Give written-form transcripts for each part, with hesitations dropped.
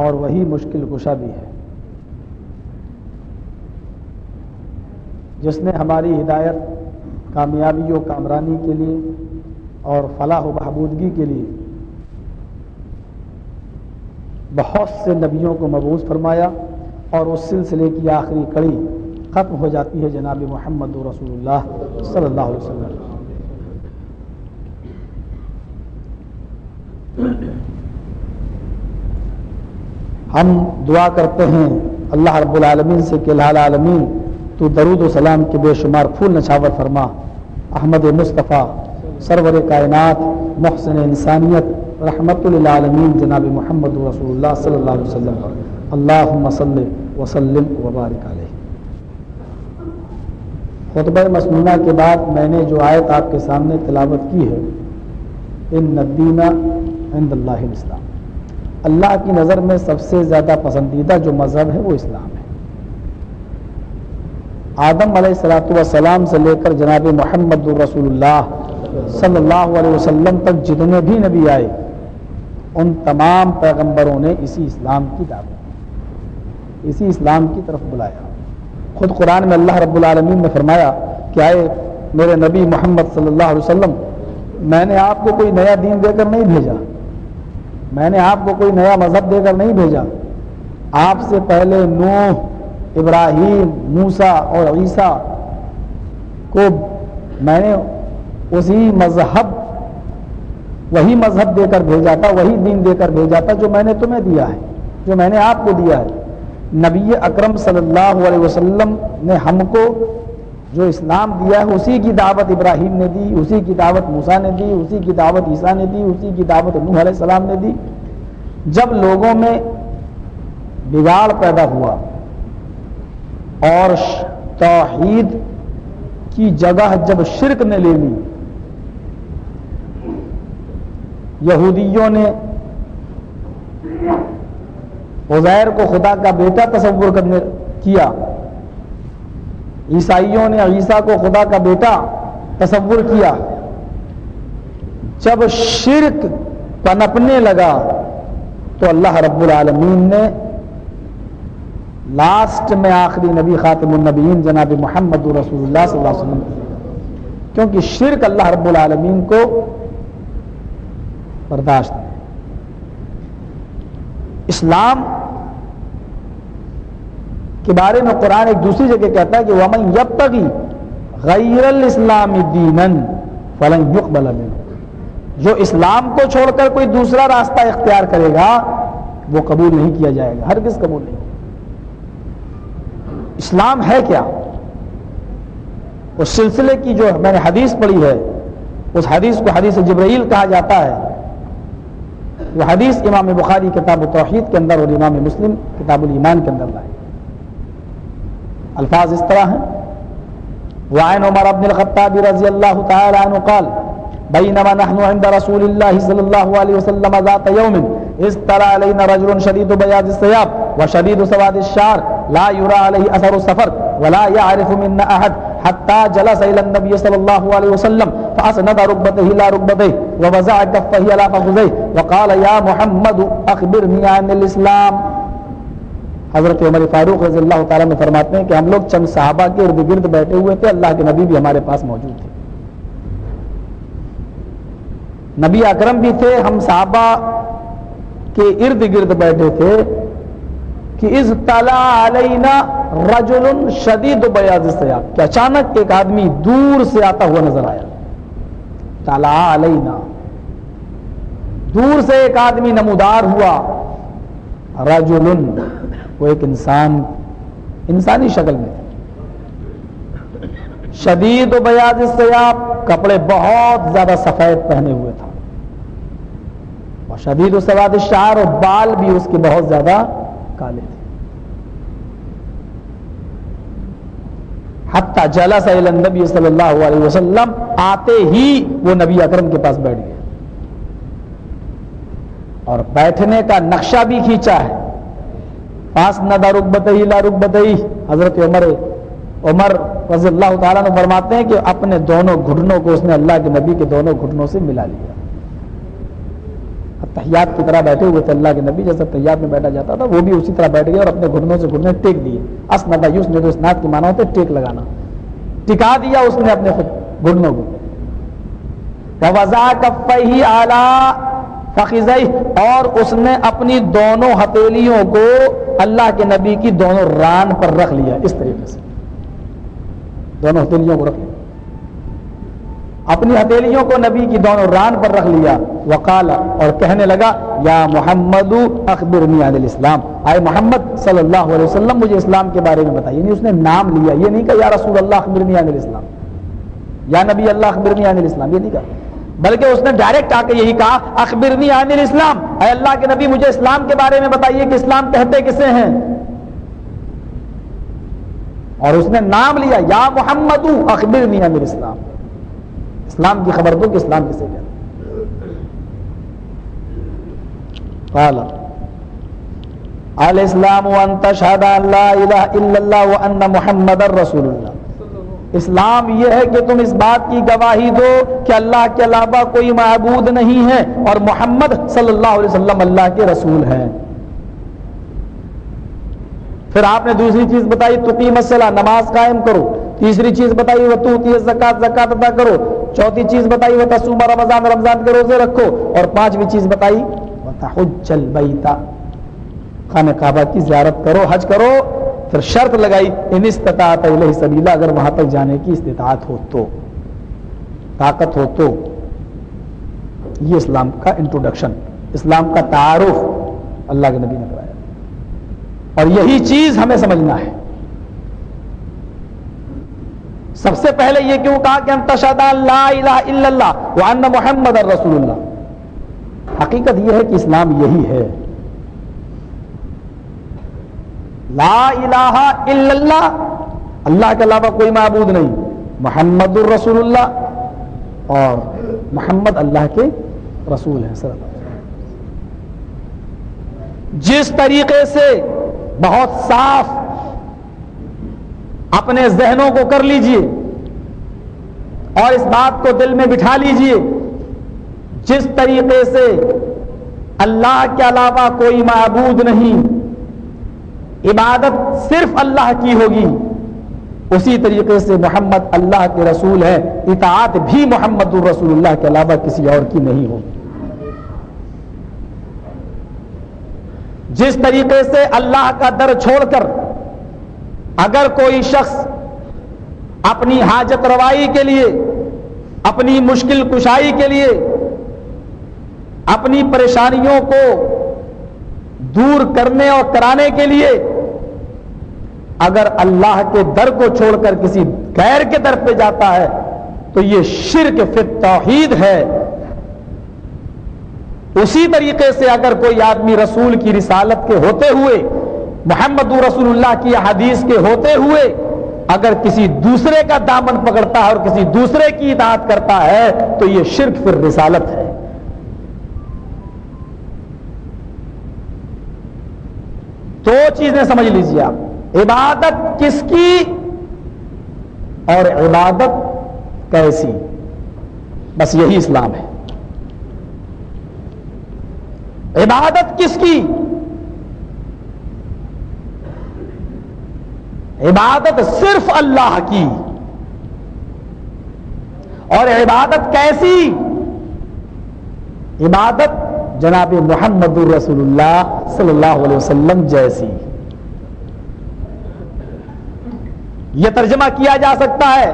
اور وہی مشکل کشا بھی ہے، جس نے ہماری ہدایت، کامیابی و کامرانی کے لیے اور فلاح و بہبودگی کے لیے بہت سے نبیوں کو مبعوث فرمایا، اور اس سلسلے کی آخری کڑی ختم ہو جاتی ہے جناب محمد رسول اللہ صلی اللہ علیہ وسلم۔ ہم دعا کرتے ہیں اللہ رب العالمین سے کہ الہ العالمین تو درود و سلام کے بے شمار پھول نچھاور فرما احمد مصطفیٰ سرور کائنات محسن انسانیت رحمت للعالمین جناب محمد رسول اللہ صلی اللہ علیہ وسلم پر اللہم صلی وسلم وبارک علیہ۔ خطبہ مسنونہ کے بعد میں نے جو آیت آپ کے سامنے تلاوت کی ہے، ان الدین عند اللہ الاسلام، اللہ کی نظر میں سب سے زیادہ پسندیدہ جو مذہب ہے وہ اسلام ہے۔ آدم علیہ السلام سے لے کر جناب محمد رسول اللہ صلی اللہ علیہ وسلم تک جتنے بھی نبی آئے، ان تمام پیغمبروں نے اسی اسلام کی دعوت، اسی اسلام کی طرف بلایا۔ خود قرآن میں اللہ رب العالمین نے فرمایا کہ آئے میرے نبی محمد صلی اللہ علیہ وسلم، میں نے آپ کو کوئی نیا دین دے کر نہیں بھیجا، میں نے آپ کو کوئی نیا مذہب دے کر نہیں بھیجا، آپ سے پہلے نوح، ابراہیم، موسیٰ اور عیسیٰ کو میں نے اسی مذہب، وہی مذہب دے کر بھیجا تھا، وہی دین دے کر بھیجا تھا جو میں نے تمہیں دیا ہے، جو میں نے آپ کو دیا ہے۔ نبی اکرم صلی اللہ علیہ وسلم نے ہم کو جو اسلام دیا ہے اسی کی دعوت ابراہیم نے دی، اسی کی دعوت موسیٰ نے دی، اسی کی دعوت عیسیٰ نے دی، اسی کی دعوت نوح علیہ السلام نے دی۔ جب لوگوں میں بگاڑ پیدا ہوا اور توحید کی جگہ جب شرک نے لے لی، یہودیوں نے عزیر کو خدا کا بیٹا تصور کرنے کیا، عیسائیوں نے عیسیٰ کو خدا کا بیٹا تصور کیا، جب شرک پنپنے لگا تو اللہ رب العالمین نے لاسٹ میں آخری نبی خاتم النبیین جناب محمد رسول اللہ صلی اللہ علیہ وسلم، کیونکہ شرک اللہ رب العالمین کو برداشت نہیں۔ اسلام کے بارے میں قرآن ایک دوسری جگہ کہتا ہے کہ وَمَن يَبْتَغِ غَيْرَ الْإِسْلَامِ دِينًا فَلَن يُقْبَلَ مِنْهُ، جو اسلام کو چھوڑ کر کوئی دوسرا راستہ اختیار کرے گا وہ قبول نہیں کیا جائے گا، ہرگز قبول نہیں۔ اسلام ہے کیا؟ اس سلسلے کی جو میں نے حدیث پڑھی ہے، اس حدیث کو حدیث جبرائیل کہا جاتا ہے۔ وہ حدیث امام بخاری کتاب التوحید کے اندر اور امام مسلم کتاب الایمان کے اندر لائے۔ الفاظ اس طرح ہیں: وعن عمر بن الخطاب رضی اللہ تعالی عنہ قال بینما نحن عند رسول اللہ صلی اللہ علیہ وسلم ذات یوم استرى علینا رجل شدید بیاض الثياب وشدید سواد الشعر لا يرى عليه اثر السفر ولا يعرف منا احد حتى جلس الى النبي صلی اللہ علیہ وسلم فاسند ركبته الى ركبتيه ووضع كفه على فخذيه وقال يا محمد اخبرني عن الاسلام۔ حضرت عمر فاروق رضی اللہ تعالیٰ نے فرماتے ہیں کہ ہم لوگ چند صحابہ کے ارد گرد بیٹھے ہوئے تھے، اللہ کے نبی بھی ہمارے پاس موجود تھے، نبی اکرم بھی تھے، ہم صحابہ کے ارد گرد بیٹھے تھے کہ اذ طلع علینا رجل شدید بیاض الثياب، کہ اچانک ایک آدمی دور سے آتا ہوا نظر آیا۔ طلع علینا، دور سے ایک آدمی نمودار ہوا، رجل، وہ ایک انسان، انسانی شکل میں، شدید بیاض الثياب، کپڑے بہت زیادہ سفید پہنے ہوئے تھا، اور شدید سواد الشعر، اور بال بھی اس کے بہت زیادہ کالے تھے۔ حتی جلس الی النبی صلی اللہ علیہ وسلم، آتے ہی وہ نبی اکرم کے پاس بیٹھ گئے، اور بیٹھنے کا نقشہ بھی کھینچا ہے۔ فاسند رکبتیہ الی رکبتیہ، حضرت عمر رضی اللہ تعالیٰ نے فرماتے ہیں کہ اپنے دونوں گھٹنوں کو اس نے اللہ کے نبی کے دونوں گھٹنوں سے ملا لیا۔ تحیات کی طرح بیٹھے ہوئے تھے اللہ کے نبی، جیسے تحیات میں بیٹھا جاتا تھا وہ بھی اسی طرح بیٹھ گئے اور اپنے گھٹنوں سے گھٹنے ٹیک دیے. اسند یسند، اسناد کی معنی ہوتے ٹیک لگانا، ٹکا دیا اس نے اپنے گھٹنوں کو. وَوَضَعَ كَفَّيْهِ عَلَىٰ فَخِذَيْهِ، اور اس نے اپنی دونوں ہتھیلیوں کو اللہ کے نبی کی دونوں ران پر رکھ لیا. اس طریقے سے دونوں ہتھیلیوں کو رکھ لیا، اپنی ہتھیلیوں کو نبی کی دونوں ران پر رکھ لیا. وقال، اور کہنے لگا یا محمد اخبرنی عن الاسلام، آئے محمد صلی اللہ علیہ وسلم مجھے اسلام کے بارے میں بتائیے. یعنی اس نے نام لیا، یہ نہیں کہ یا رسول اللہ اخبرنی عن الاسلام، یا نبی اللہ اخبرنی عن الاسلام، یہ نہیں کہا، بلکہ اس نے ڈائریکٹ آ کے یہی کہا اخبرنی عن الاسلام، اے اللہ کے نبی مجھے اسلام کے بارے میں بتائیے کہ اسلام کہتے کسے ہیں. اور اس نے نام لیا یا محمد اخبرنی عن الاسلام، اسلام کی خبر دو کہ اسلام کسے کہتے ہیں. قال الاسلام ان تشهد ان لا الہ الا اللہ وان محمد رسول اللہ. اسلام یہ ہے کہ تم اس بات کی گواہی دو کہ اللہ کے علاوہ کوئی معبود نہیں ہے اور محمد صلی اللہ علیہ وسلم اللہ کے رسول ہیں. پھر آپ نے دوسری چیز بتائی تقیم الصلاۃ، نماز قائم کرو. تیسری چیز بتائی وتؤتی الزکات، زکات ادا کرو. چوتھی چیز بتائی وتصوم رمضان، رمضان کے روزے رکھو. اور پانچویں چیز بتائی وتحج البیت، خانہ کعبہ کی زیارت کرو، حج کرو. پھر شرط لگائی ان استطاعت الیہ سبیلا، اگر وہاں تک جانے کی استطاعت ہو تو، طاقت ہو تو. یہ اسلام کا انٹروڈکشن، اسلام کا تعارف اللہ کے نبی نے کرایا. اور یہی چیز ہمیں سمجھنا ہے. سب سے پہلے یہ کیوں کہا کہ ان تشہد ان لا الہ الا اللہ وان محمد رسول اللہ. حقیقت یہ ہے کہ اسلام یہی ہے، لا الہ الا اللہ، اللہ کے علاوہ کوئی معبود نہیں، محمد الرسول اللہ، اور محمد اللہ کے رسول ہیں صلی اللہ علیہ وسلم. جس طریقے سے بہت صاف اپنے ذہنوں کو کر لیجئے اور اس بات کو دل میں بٹھا لیجئے، جس طریقے سے اللہ کے علاوہ کوئی معبود نہیں، عبادت صرف اللہ کی ہوگی، اسی طریقے سے محمد اللہ کے رسول ہے، اطاعت بھی محمد الرسول اللہ کے علاوہ کسی اور کی نہیں ہوگی. جس طریقے سے اللہ کا در چھوڑ کر اگر کوئی شخص اپنی حاجت روائی کے لیے، اپنی مشکل کشائی کے لیے، اپنی پریشانیوں کو دور کرنے اور کرانے کے لیے اگر اللہ کے در کو چھوڑ کر کسی غیر کے در پہ جاتا ہے تو یہ شرک فی التوحید ہے. اسی طریقے سے اگر کوئی آدمی رسول کی رسالت کے ہوتے ہوئے، محمد رسول اللہ کی حدیث کے ہوتے ہوئے اگر کسی دوسرے کا دامن پکڑتا ہے اور کسی دوسرے کی اطاعت کرتا ہے تو یہ شرک فی الرسالت ہے. دو چیزیں سمجھ لیجیے آپ، عبادت کس کی اور عبادت کیسی، بس یہی اسلام ہے. عبادت کس کی؟ عبادت صرف اللہ کی. اور عبادت کیسی؟ عبادت جناب محمد رسول اللہ صلی اللہ علیہ وسلم جیسی. یہ ترجمہ کیا جا سکتا ہے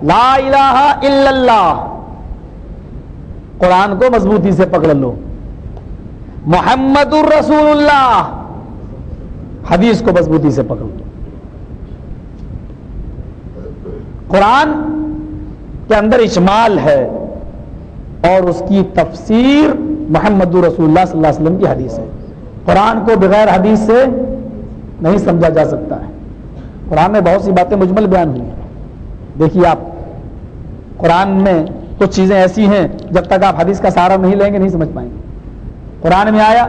لا الہ الا اللہ، قرآن کو مضبوطی سے پکڑ لو، محمد الرسول اللہ، حدیث کو مضبوطی سے پکڑ لو. قرآن کے اندر اجمال ہے اور اس کی تفسیر محمد رسول اللہ صلی اللہ علیہ وسلم کی حدیث ہے. قرآن کو بغیر حدیث سے نہیں سمجھا جا سکتا ہے. قرآن میں بہت سی باتیں مجمل بیان ہوئی ہیں. دیکھیے آپ، قرآن میں کچھ چیزیں ایسی ہیں جب تک آپ حدیث کا سہارا نہیں لیں گے نہیں سمجھ پائیں گے. قرآن میں آیا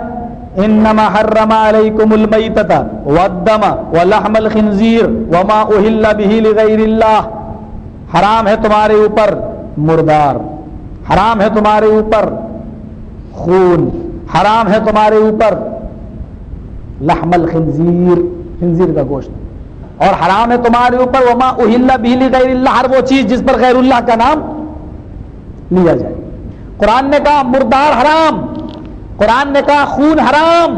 انما حرم علیکم المیتۃ والدم ولحم الخنزیر وما اہل بہ لغیر اللہ، حرام ہے تمہارے اوپر مردار، حرام ہے تمہارے اوپر خون، حرام ہے تمہارے اوپر لحم الخنزیر، خنزیر کا گوشت، اور حرام ہے تمہارے اوپر وما اہل بہ لغیر اللہ، ہر وہ چیز جس پر غیر اللہ کا نام لیا جائے۔ قرآن نے کہا مردار حرام، قرآن نے کہا خون حرام،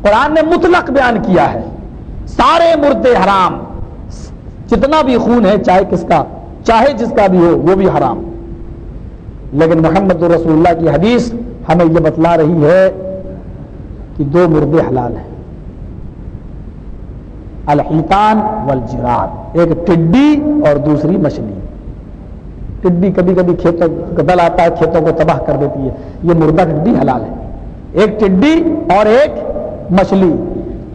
قرآن نے مطلق بیان کیا ہے سارے مردے حرام، جتنا بھی خون ہے چاہے کس کا چاہے جس کا بھی ہو وہ بھی حرام۔ لیکن محمد رسول اللہ کی حدیث ہمیں یہ بتلا رہی ہے کہ دو مردے حلال ہیں، الحیتان والجراد، ایک ٹڈی اور دوسری مچھلی۔ ٹڈی کبھی کبھی کھیتوں کا دل آتا ہے، کھیتوں کو تباہ کر دیتی ہے، یہ مردہ ٹڈی حلال ہے، ایک ٹڈی اور ایک مچھلی۔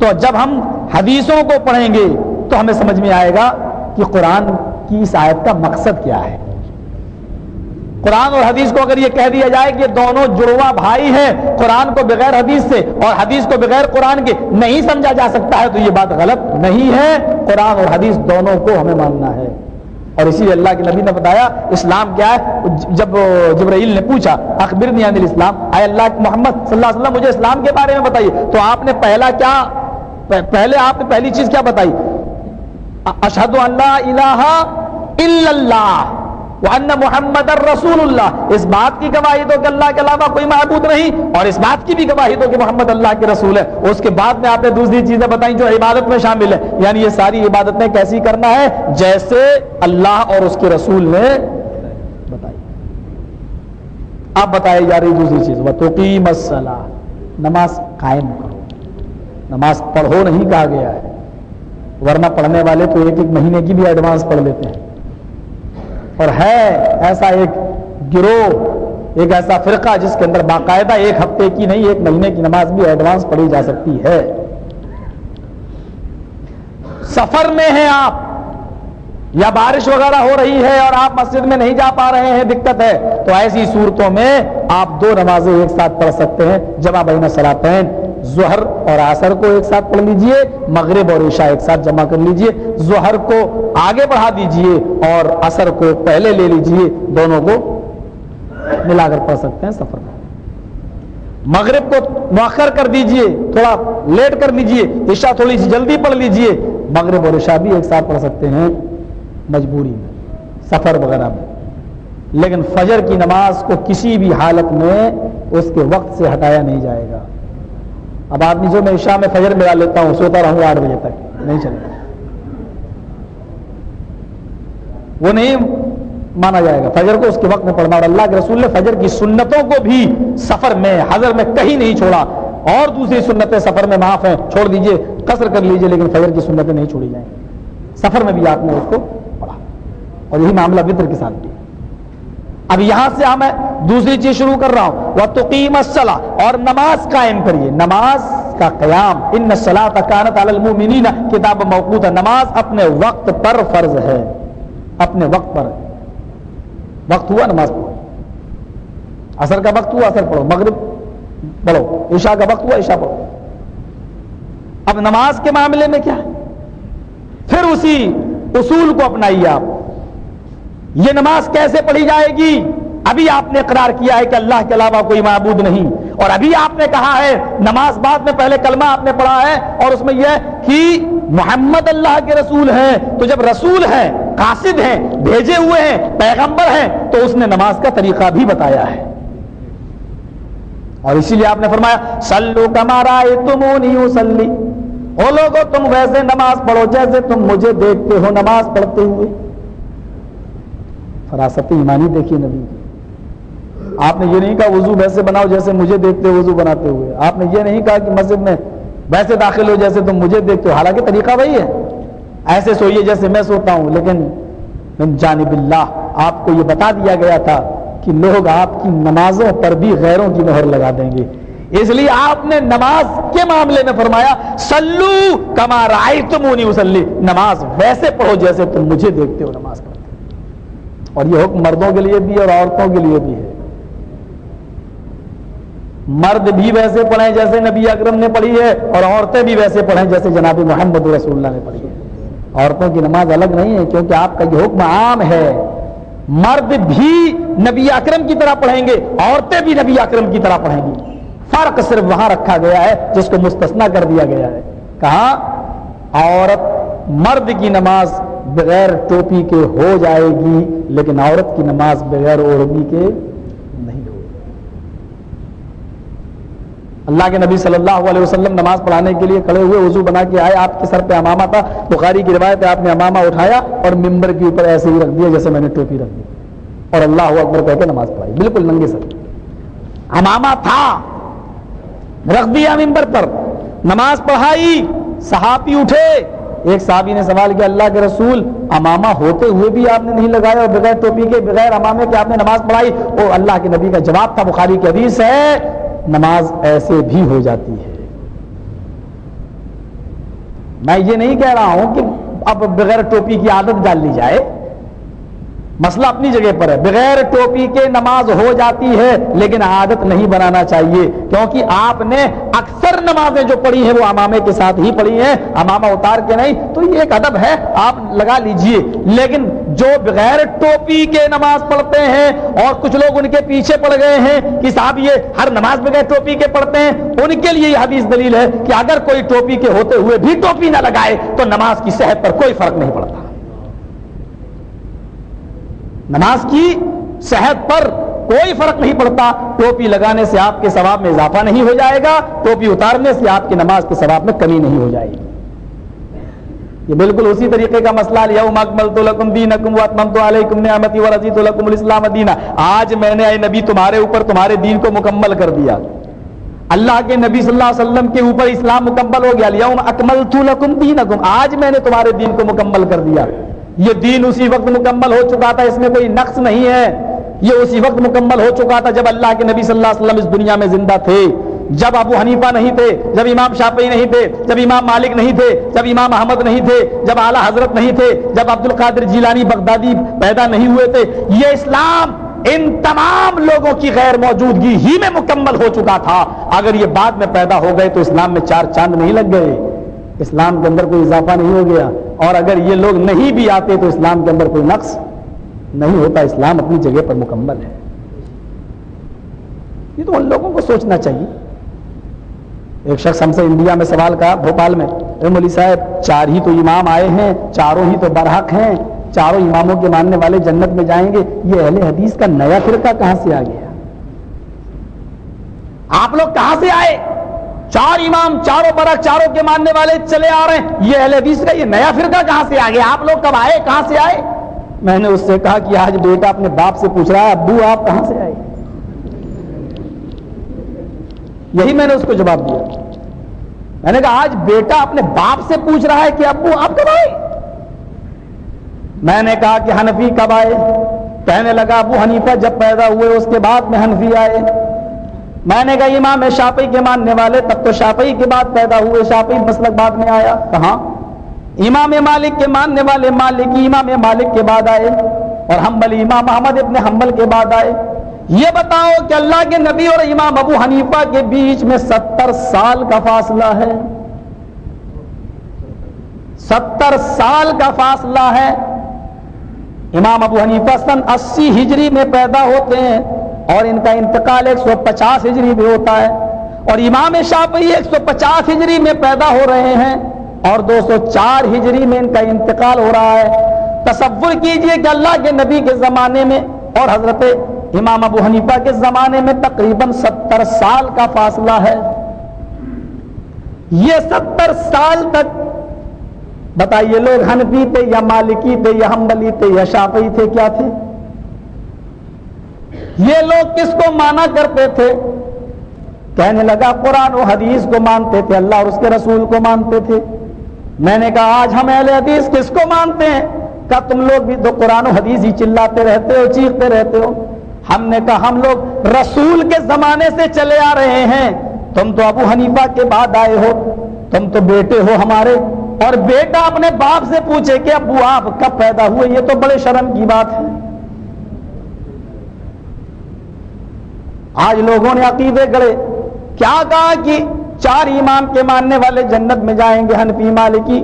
تو جب ہم حدیثوں کو پڑھیں گے تو ہمیں سمجھ میں آئے گا کہ قرآن کی اس آیت کا مقصد کیا ہے۔ قرآن اور حدیث کو اگر یہ کہہ دیا جائے کہ دونوں جڑواں بھائی ہیں، قرآن کو بغیر حدیث سے اور حدیث کو بغیر قرآن کے نہیں سمجھا جا سکتا ہے، تو یہ بات غلط نہیں ہے۔ قرآن اور حدیث دونوں کو ہمیں ماننا ہے، اور اسی لیے اللہ کے نبی نے بتایا اسلام کیا ہے۔ جب جبرائیل نے پوچھا اخبرنی عن الاسلام، اے اللہ محمد صلی اللہ علیہ وسلم مجھے اسلام کے بارے میں بتائیے، تو آپ نے پہلے آپ نے پہلی چیز کیا بتائی؟ اشہد ان لا الہ الا اللہ وان محمد الرسول اللہ، اس بات کی گواہی دو کہ اللہ کے علاوہ کوئی معبود نہیں، اور اس بات کی بھی گواہی دو کہ محمد اللہ کے رسول ہے۔ اس کے بعد میں آپ نے دوسری چیزیں بتائیں جو عبادت میں شامل ہے، یعنی یہ ساری عبادتیں کیسی کرنا ہے؟ جیسے اللہ اور اس کے رسول نے بتائی۔ اب بتائی جا رہی دوسری چیز وَتُقِيمَ الصَّلَاةَ، نماز قائم کرو، نماز پڑھو نہیں کہا گیا ہے، ورنہ پڑھنے والے تو ایک ایک مہینے کی بھی ایڈوانس پڑھ لیتے ہیں، اور ہے ایسا ایک گروہ، ایک ایسا فرقہ جس کے اندر باقاعدہ ایک ہفتے کی نہیں ایک مہینے کی نماز بھی ایڈوانس پڑھی جا سکتی ہے۔ سفر میں ہیں آپ یا بارش وغیرہ ہو رہی ہے اور آپ مسجد میں نہیں جا پا رہے ہیں، دقت ہے، تو ایسی صورتوں میں آپ دو نمازیں ایک ساتھ پڑھ سکتے ہیں، جمع بین الصلاتین، ظہر اور عصر کو ایک ساتھ پڑھ لیجئے، مغرب اور عشاء ایک ساتھ جمع کر لیجئے، ظہر کو آگے بڑھا دیجئے اور عصر کو پہلے لے لیجئے، دونوں کو ملا کر پڑھ سکتے ہیں سفر میں۔ مغرب کو مؤخر کر دیجئے، تھوڑا لیٹ کر لیجئے، عشاء تھوڑی سی جلدی پڑھ لیجئے، مغرب اور عشاء بھی ایک ساتھ پڑھ سکتے ہیں مجبوری میں، سفر وغیرہ میں۔ لیکن فجر کی نماز کو کسی بھی حالت میں اس کے وقت سے ہٹایا نہیں جائے گا۔ اب آدمی جو میں عشاء میں فجر ملا لیتا ہوں، سوتا رہوں 8 بجے تک، نہیں چلے گا، وہ نہیں مانا جائے گا۔ فجر کو اس کے وقت میں پڑھنا، اور اللہ کے رسول نے فجر کی سنتوں کو بھی سفر میں حضر میں کہیں نہیں چھوڑا، اور دوسری سنتیں سفر میں معاف ہیں، چھوڑ دیجئے، قصر کر لیجئے، لیکن فجر کی سنتیں نہیں چھوڑی جائیں گی۔ سفر میں بھی آپ نے اس کو پڑھا، اور یہی معاملہ وتر کے ساتھ بھی۔ اب یہاں سے میں دوسری چیز شروع کر رہا ہوں، وَتُقِيمَ الصَّلَاةَ، اور نماز قائم کریے، نماز کا قیام، إِنَّ الصَّلَاةَ كَانَتْ عَلَى الْمُؤْمِنِينَ کتابًا مَوْقُوتًا، نماز اپنے وقت پر فرض ہے، اپنے وقت پر، وقت ہوا نماز پڑھو، عصر کا وقت ہوا عصر پڑھو، مغرب پڑھو، عشاء کا وقت ہوا عشاء پڑھو۔ اب نماز کے معاملے میں کیا ہے؟ پھر اسی اصول کو اپنائیے آپ، یہ نماز کیسے پڑھی جائے گی؟ ابھی آپ نے اقرار کیا ہے کہ اللہ کے علاوہ کوئی معبود نہیں، اور ابھی آپ نے کہا ہے نماز بعد میں، پہلے کلمہ آپ نے پڑھا ہے اور اس میں یہ کہ محمد اللہ کے رسول ہیں، تو جب رسول ہیں، قاصد ہیں، بھیجے ہوئے ہیں، پیغمبر ہیں، تو اس نے نماز کا طریقہ بھی بتایا ہے، اور اسی لیے آپ نے فرمایا صلو کما رأیتمونی اصلی، او لوگو تم ویسے نماز پڑھو جیسے تم مجھے دیکھتے ہو نماز پڑھتے ہوئے۔ فراست ایمانی دیکھیے نبی کی، آپ نے یہ نہیں کہا وضو ویسے بناؤ جیسے مجھے دیکھتے ہو وضو بناتے ہوئے، آپ نے یہ نہیں کہا کہ مسجد میں ویسے داخل ہو جیسے تم مجھے دیکھتے ہو، حالانکہ طریقہ وہی ہے، ایسے سوئیے جیسے میں سوتا ہوں، لیکن من جانب اللہ آپ کو یہ بتا دیا گیا تھا کہ لوگ آپ کی نمازوں پر بھی غیروں کی مہر لگا دیں گے، اس لیے آپ نے نماز کے معاملے میں فرمایا صلو کما رأیتمونی اصلی، نماز ویسے پڑھو جیسے تم مجھے دیکھتے ہو نماز پڑھتے، اور یہ حکم مردوں کے لیے بھی اور عورتوں کے لیے بھی ہے۔ مرد بھی ویسے پڑھیں جیسے نبی اکرم نے پڑھی ہے، اور عورتیں بھی ویسے پڑھیں جیسے جناب محمد رسول اللہ نے پڑھی ہے۔ عورتوں کی نماز الگ نہیں ہے، کیونکہ آپ کا یہ حکم عام ہے، مرد بھی نبی اکرم کی طرح پڑھیں گے، عورتیں بھی نبی اکرم کی طرح پڑھیں گی۔ فرق صرف وہاں رکھا گیا ہے جس کو مستثنا کر دیا گیا ہے. کہاں عورت مرد کی نماز بغیر ٹوپی کے ہو جائے گی لیکن عورت کی نماز بغیر اوڑھنی کے نہیں ہوگی. اللہ کے نبی صلی اللہ علیہ وسلم نماز پڑھانے کے لیے کھڑے ہوئے, وضو بنا کے آئے, آپ کے سر پہ امامہ تھا, بخاری کی روایت ہے آپ نے امامہ اٹھایا اور ممبر کے اوپر ایسے ہی رکھ دیا جیسے میں نے ٹوپی رکھ دی اور اللہ اکبر کہہ کے نماز پڑھائی, بالکل ننگے سر. امامہ تھا, رکھ دیا ممبر پر, نماز پڑھائی. صحابی اٹھے, ایک صحابی نے سوال کیا اللہ کے رسول امامہ ہوتے ہوئے بھی آپ نے نہیں لگایا اور بغیر ٹوپی کے بغیر امامے کے آپ نے نماز پڑھائی؟ وہ اللہ کے نبی کا جواب تھا, بخاری کی حدیث ہے, نماز ایسے بھی ہو جاتی ہے. میں یہ نہیں کہہ رہا ہوں کہ اب بغیر ٹوپی کی عادت ڈال لی جائے, مسئلہ اپنی جگہ پر ہے. بغیر ٹوپی کے نماز ہو جاتی ہے لیکن عادت نہیں بنانا چاہیے, کیونکہ آپ نے اکثر نمازیں جو پڑھی ہیں وہ امامے کے ساتھ ہی پڑھی ہیں, امامہ اتار کے نہیں. تو یہ ایک ادب ہے, آپ لگا لیجئے. لیکن جو بغیر ٹوپی کے نماز پڑھتے ہیں اور کچھ لوگ ان کے پیچھے پڑ گئے ہیں کہ صاحب یہ ہر نماز بغیر ٹوپی کے پڑھتے ہیں, ان کے لیے یہ حدیث دلیل ہے کہ اگر کوئی ٹوپی کے ہوتے ہوئے بھی ٹوپی نہ لگائے تو نماز کی صحت پر کوئی فرق نہیں پڑتا. نماز کی صحت پر کوئی فرق نہیں پڑتا. ٹوپی لگانے سے آپ کے ثواب میں اضافہ نہیں ہو جائے گا, ٹوپی اتارنے سے آپ کی نماز کے ثواب میں کمی نہیں ہو جائے گی. یہ بالکل اسی طریقے کا مسئلہ الیوم اکملت لکم دینکم واتممت علیکم نعمتی ورضیت لکم الاسلام دینا. آج میں نے اے نبی تمہارے اوپر تمہارے دین کو مکمل کر دیا. اللہ کے نبی صلی اللہ علیہ وسلم کے اوپر اسلام مکمل ہو گیا. الیوم اکملت لکم دینکم, آج میں نے تمہارے دین کو مکمل کر دیا. یہ دین اسی وقت مکمل ہو چکا تھا, اس میں کوئی نقص نہیں ہے. یہ اسی وقت مکمل ہو چکا تھا جب اللہ کے نبی صلی اللہ علیہ وسلم اس دنیا میں زندہ تھے, جب ابو حنیفہ نہیں تھے, جب امام شافعی نہیں تھے, جب امام مالک نہیں تھے, جب امام احمد نہیں تھے, جب اعلیٰ حضرت نہیں تھے, جب عبد القادر جیلانی بغدادی پیدا نہیں ہوئے تھے. یہ اسلام ان تمام لوگوں کی غیر موجودگی ہی میں مکمل ہو چکا تھا. اگر یہ بعد میں پیدا ہو گئے تو اسلام میں 4 چاند نہیں لگ گئے, اسلام کے اندر کوئی اضافہ نہیں ہو گیا. اور اگر یہ لوگ نہیں بھی آتے تو اسلام کے اندر کوئی نقص نہیں ہوتا. اسلام اپنی جگہ پر مکمل ہے. یہ تو ان لوگوں کو سوچنا چاہیے. ایک شخص ہم سے انڈیا میں سوال کہا, بھوپال میں, اے مولوی صاحب 4 ہی تو امام آئے ہیں, چاروں ہی تو برحق ہیں, چاروں اماموں کے ماننے والے جنت میں جائیں گے, یہ اہل حدیث کا نیا فرقہ کہاں سے آ گیا؟ آپ لوگ کہاں سے آئے؟ 4 امام, چاروں برحق, چاروں کے ماننے والے چلے آ رہے ہیں, یہ اہل حدیث کا یہ نیا فرقہ کہاں سے آ گیا؟ آپ لوگ کب آئے, کہاں سے آئے؟ میں نے اس سے کہا کہ آج بیٹا اپنے باپ سے پوچھ رہا ہے ابو آپ کہاں سے آئے. یہی میں نے اس کو جواب دیا. میں نے کہا آج بیٹا اپنے باپ سے پوچھ رہا ہے کہ ابو آپ کب آئے. میں نے کہا کہ حنفی کب آئے. کہنے لگا ابو حنیفہ جب پیدا ہوئے اس کے بعد میں حنفی آئے. میں نے کہا امام شافعی کے ماننے والے تب تو شافعی کے بعد پیدا ہوئے, شافعی مسلک بعد میں آیا. کہاں؟ امام مالک کے ماننے والے مالکی امام مالک کے بعد آئے, اور حنبلی امام احمد ابن حنبل کے بعد آئے. یہ بتاؤ کہ اللہ کے نبی اور امام ابو حنیفہ کے بیچ میں 70 سال کا فاصلہ ہے. 70 سال کا فاصلہ ہے. امام ابو حنیفہ سن 80 ہجری میں پیدا ہوتے ہیں اور ان کا انتقال 150 ہجری میں ہوتا ہے, اور امام شافعی 150 ہجری میں پیدا ہو رہے ہیں اور 204 ہجری میں ان کا انتقال ہو رہا ہے. تصور کیجئے کہ اللہ کے نبی کے زمانے میں اور حضرت امام ابو حنیفہ کے زمانے میں تقریباً 70 سال کا فاصلہ ہے. یہ 70 سال تک بتائیے لوگ حنفی تھے یا مالکی تھے یا حنبلی تھے یا شافعی تھے, کیا تھے؟ یہ لوگ کس کو مانا کرتے تھے؟ کہنے لگا قرآن و حدیث کو مانتے تھے, اللہ اور اس کے رسول کو مانتے تھے. میں نے کہا آج ہم اہل حدیث کس کو مانتے ہیں؟ کہا تم لوگ بھی تو قرآن و حدیث ہی چلاتے رہتے ہو, چیختے رہتے ہو. ہم نے کہا ہم لوگ رسول کے زمانے سے چلے آ رہے ہیں, تم تو ابو حنیفہ کے بعد آئے ہو, تم تو بیٹے ہو ہمارے, اور بیٹا اپنے باپ سے پوچھے کہ ابو آپ کب پیدا ہوئے, یہ تو بڑے شرم کی بات ہے. آج لوگوں نے عقیدے گڑے, کیا کہا کہ 4 امام کے ماننے والے جنت میں جائیں گے, حنفی مالکی.